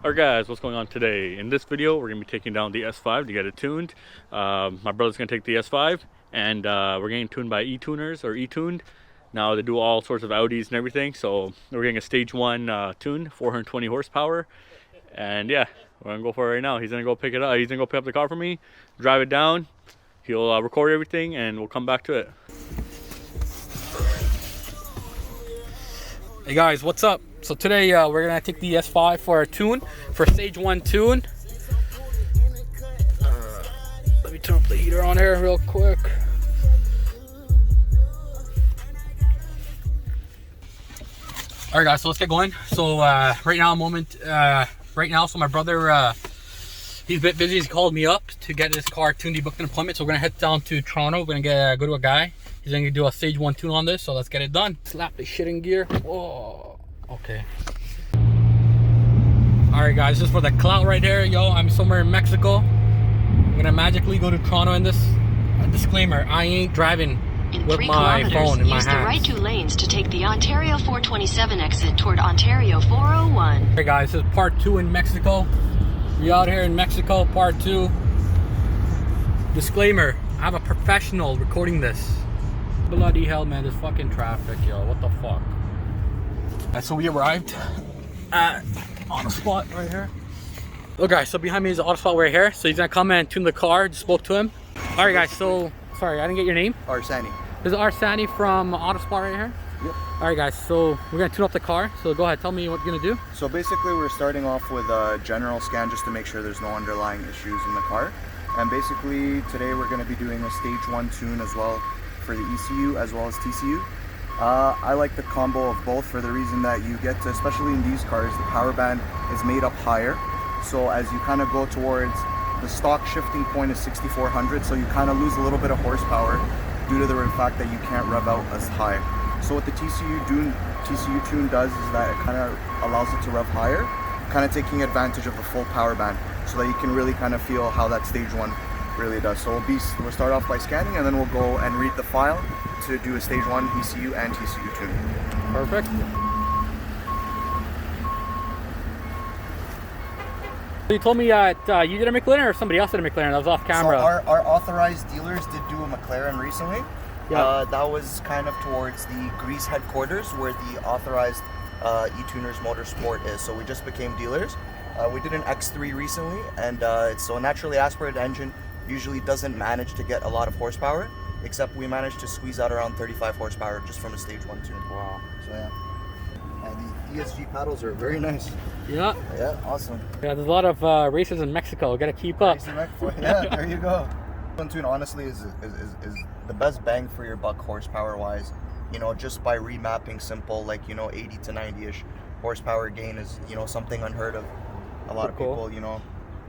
Alright guys, what's going on today? In this video, we're going to be taking down the S5 to get it tuned. My brother's going to take the S5 and we're getting tuned by ETuners or ETuned. Now they do all sorts of Audis and everything, so we're getting a stage 1 tune, 420 horsepower. And yeah, we're going to go for it right now. He's going to go pick it up. He's going to go pick up the car for me, drive it down. He'll record everything and we'll come back to it. Hey guys, what's up? So today we're gonna take the S5 for a tune, for stage 1 tune. Let me turn up the heater on here real quick. All right guys, so let's get going. So right now, so my brother, he's a bit busy. He's called me up to get his car tuned. He booked an appointment, so we're gonna head down to Toronto. We're gonna go to a guy. He's gonna do a stage 1 tune on this, so let's get it done. Slap the shit in gear. Whoa, okay. All right guys, just for the clout right here, yo, I'm somewhere in Mexico. I'm gonna magically go to Toronto in this. Disclaimer, I ain't driving with my phone in my hands. Use the right 2 lanes to take the Ontario 427 exit toward Ontario 401. Hey guys, this is part 2 in Mexico. We out here in Mexico, part 2. Disclaimer, I have a professional recording this. Bloody hell, man, this fucking traffic, yo, what the fuck. And so we arrived at Auto Spot right here. Look guys, so behind me is the Auto Spot right here. So he's gonna come and tune the car. Just spoke to him. All right guys, so sorry, I didn't get your name. Arsani. This is Arsani from Auto Spot right here. Yep. All right guys, so we're gonna tune up the car. So go ahead, tell me what you're gonna do. So basically we're starting off with a general scan just to make sure there's no underlying issues in the car. And basically today we're gonna be doing a stage 1 tune as well for the ECU as well as TCU. I like the combo of both for the reason that you get to, especially in these cars, the power band is made up higher. So as you kind of go towards the stock shifting point is 6,400, so you kind of lose a little bit of horsepower due to the fact that you can't rev out as high. So what the TCU tune does is that it kind of allows it to rev higher, kind of taking advantage of the full power band so that you can really kind of feel how that stage 1 really does. So we'll start off by scanning and then we'll go and read the file to do a stage 1 ECU and TCU tune. Perfect. You told me you did a McLaren or somebody else did a McLaren. That was off camera. So our authorized dealers did do a McLaren recently. Yeah. That was kind of towards the Greece headquarters where the authorized ETuners Motorsport is. So we just became dealers. We did an X3 recently, and so a naturally aspirated engine usually doesn't manage to get a lot of horsepower, except we managed to squeeze out around 35 horsepower just from a stage 1 tune. Wow. So yeah. And the ESG paddles are very nice. Yeah. Yeah, awesome. Yeah, there's a lot of races in Mexico. We gotta keep up. Yeah, there you go. One tune honestly is the best bang for your buck horsepower wise. You know, just by remapping simple, like, you know, 80 to 90-ish horsepower gain is, you know, something unheard of. A lot of people, you know,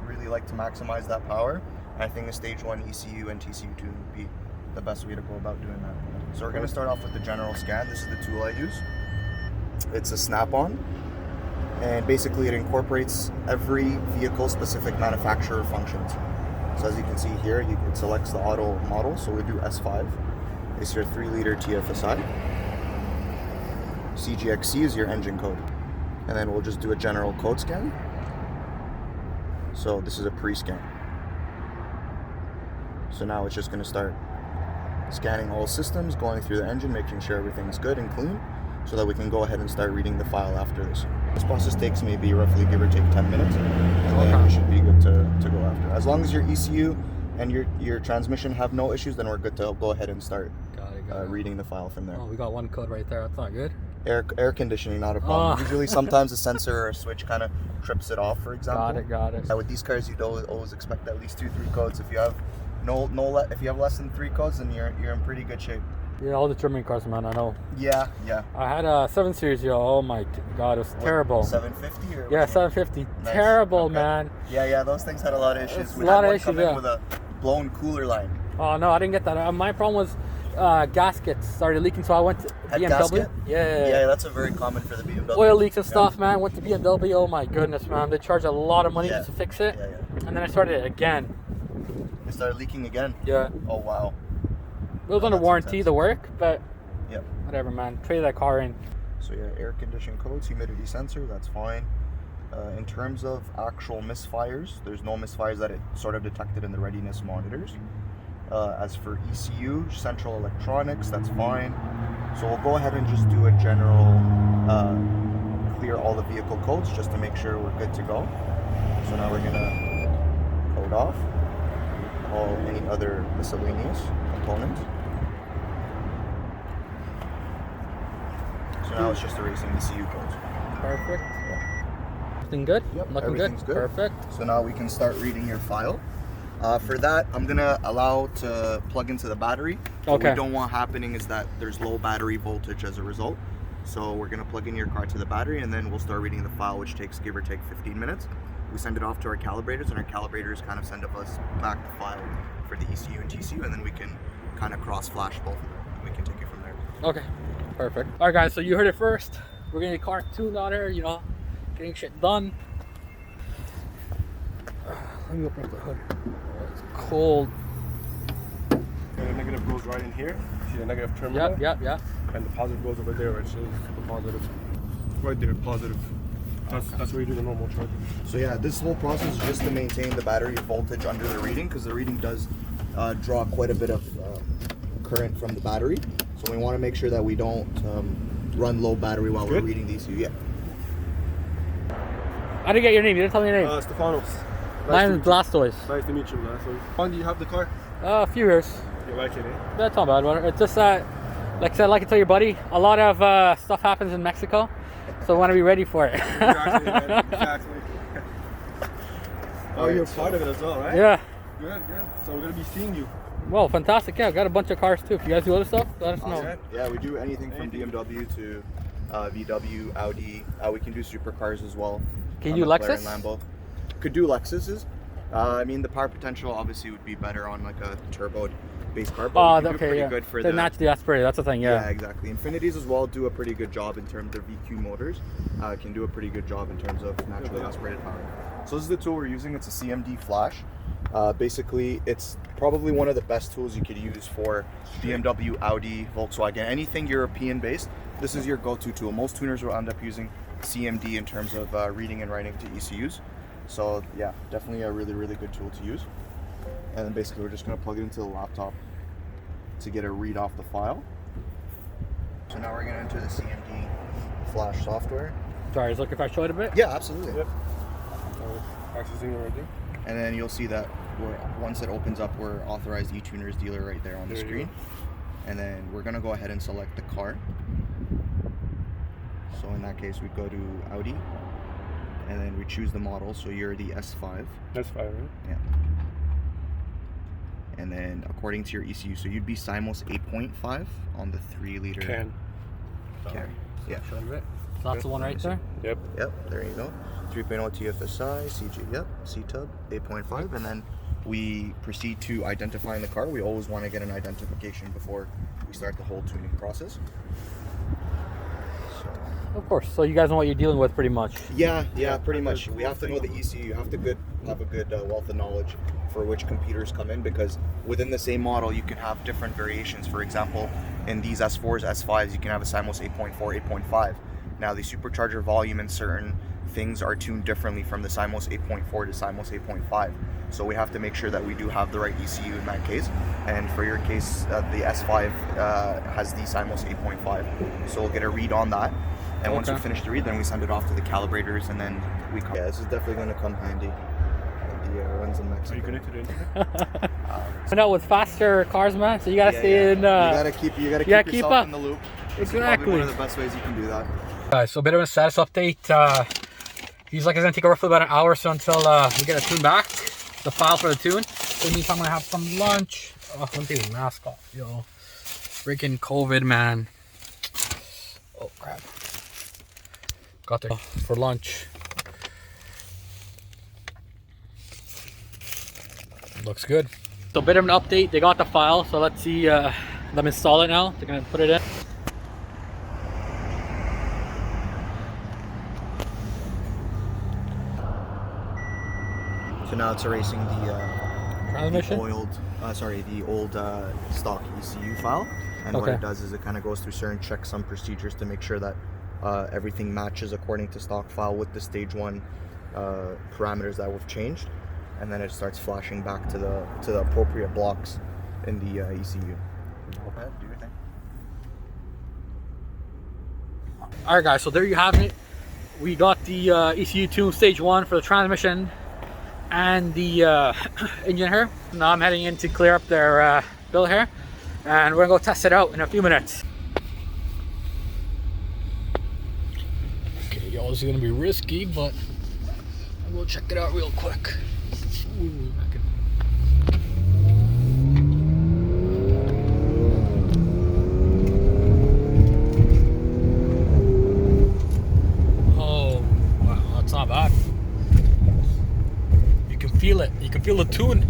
really like to maximize that power. And I think a stage 1 ECU and TCU tune would be the best way to go about doing that. So we're gonna start off with the general scan. This is the tool I use. It's a snap-on, and basically it incorporates every vehicle-specific manufacturer functions. So as you can see here, it selects the auto model. So we do S5. It's your 3-liter TFSI. CGXC is your engine code. And then we'll just do a general code scan. So this is a pre-scan. So now it's just going to start scanning all systems, going through the engine, making sure everything's good and clean, so that we can go ahead and start reading the file after this. This process takes maybe roughly, give or take, 10 minutes, and then we should be good to go after. As long as your ECU and your transmission have no issues, then we're good to go ahead and start reading the file from there. Oh, we got one code right there. That's not good. Air conditioning, not a problem. Usually sometimes a sensor or a switch kind of trips it off, for example. Got it. With these cars, you'd always expect at least 2-3 codes. If you have if you have less than 3 codes, then you're in pretty good shape. Yeah, all the German cars, man, I know. Yeah. I had a 7 Series, yo. Oh my God, it was terrible. 750 or? Yeah, 750. Nice. Terrible, okay. Man. Yeah, those things had a lot of issues. We had one come in with a blown cooler line. Oh no, I didn't get that. My problem was gaskets started leaking, so I went to BMW. Gasket? Yeah, that's a very common for the BMW. Oil leaks and stuff, man. Went to BMW. Oh my goodness, man. They charge a lot of money just to fix it. Yeah. And then I started it again. It started leaking again? Yeah. Oh wow. It was under warranty, the work, but yep. Whatever, man. Trade that car in. So yeah, air condition codes, humidity sensor, that's fine. In terms of actual misfires, there's no misfires that it sort of detected in the readiness monitors. As for ECU, central electronics, that's fine. So we'll go ahead and just do a general clear all the vehicle codes just to make sure we're good to go. So now we're gonna code off any other miscellaneous components. So now it's just erasing ECU codes. Perfect. Everything good? Yep, Looking everything's good. Perfect. So now we can start reading your file. For that, I'm gonna allow to plug into the battery. What we don't want happening is that there's low battery voltage as a result. So we're gonna plug in your car to the battery, and then we'll start reading the file, which takes give or take 15 minutes. We send it off to our calibrators, and our calibrators kind of send us back the file for the ECU and TCU, and then we can kind of cross-flash both of them. We can take it from there. Okay, perfect. All right, guys, so you heard it first. We're getting the car tuned on here, you know, getting shit done. Let me open up the hood. It's cold. And the negative goes right in here. See the negative terminal? Yep. And the positive goes over there, where it shows the positive. Right there, positive. That's where you do the normal charging. So yeah, this whole process is just to maintain the battery voltage under the reading, because the reading does draw quite a bit of current from the battery. So we want to make sure that we don't run low battery while we're reading the ECU. Yeah. I didn't get your name. You didn't tell me your name. Stefanos. Mine's Blastoise. Nice to meet you, Blastoise. How long do you have the car? A few years. You like it, eh? That's not bad. It's just that, like I said, like I tell your buddy, a lot of stuff happens in Mexico, so I want to be ready for it. Exactly, man. Exactly. Oh, you're part of it as well, right? Yeah. Good. So we're gonna be seeing you. Well, fantastic. Yeah, I've got a bunch of cars too. If you guys do other stuff, let us know. Okay. Yeah, we do anything from BMW to VW, Audi. We can do supercars as well. Can you do Lexus? Lambo. Could do Lexuses. I mean, the power potential obviously would be better on like a turbo-based car, but we can do pretty good for they're naturally aspirated. That's the thing. Yeah, exactly. Infinities as well do a pretty good job in terms of VQ motors. Can do a pretty good job in terms of naturally aspirated power. So this is the tool we're using. It's a CMD flash. Basically, it's probably one of the best tools you could use for BMW, Audi, Volkswagen, anything European-based. This is your go-to tool. Most tuners will end up using CMD in terms of reading and writing to ECUs. So yeah, definitely a really good tool to use. And then basically we're just going to plug it into the laptop to get a read off the file. So now we're going to enter the CMD flash software. Sorry, is it okay if I show it a bit? Yeah, absolutely. Yep. Accessing already. And then you'll see that once it opens up, we're authorized ETuners dealer right there on the screen. And then we're going to go ahead and select the car. So in that case, we go to Audi, and then we choose the model. So you're the S5. S5, right? Yeah. And then according to your ECU, so you'd be Simos 8.5 on the 3-liter Can. Yeah. So that's the one right there? Yep. There you go. 3.0 TFSI, CG, C-Tub, 8.5, and then we proceed to identifying the car. We always want to get an identification before we start the whole tuning process. Of course. So you guys know what you're dealing with pretty much. Yeah, pretty much. We have to know the ECU. You have to have a good wealth of knowledge for which computers come in, because within the same model you can have different variations. For example, in these S4s, S5s, you can have a Simos 8.4, 8.5. Now the supercharger volume in certain things are tuned differently from the Simos 8.4 to Simos 8.5. So we have to make sure that we do have the right ECU in that case. And for your case, the S5 has the Simos 8.5. So we'll get a read on that. And once we finish the read, then we send it off to the calibrators, and then we come. Yeah, this is definitely going to come handy in the ones in Mexico. Are you connected to internet? I know, with faster cars, man, so you gotta stay in. You gotta keep yourself up in the loop. This Exactly. is probably one of the best ways you can do that. So a bit of a status update. He's like, it's gonna take roughly about an hour or so until we get a tune back, the file for the tune. So means I'm gonna have some lunch. Oh, let me take the mask off, yo. Freaking COVID, man. Oh crap. Got there for lunch. Looks good. So a bit of an update. They got the file, so let's see them install it now. They're gonna put it in. So now it's erasing the Transmission? old stock ECU file. And what it does is it kind of goes through certain checksum procedures to make sure that everything matches according to stock file with the stage 1 parameters that we've changed, and then it starts flashing back to the appropriate blocks in the ECU. Go ahead, do your thing. Alright guys, so there you have it. We got the ECU tune stage 1 for the transmission and the engine here. Now I'm heading in to clear up their bill here, and we're gonna go test it out in a few minutes. Okay, y'all, this is gonna be risky, but I'll go check it out real quick. Ooh, I can... Oh, wow, that's not bad. You can feel it. You can feel the tune.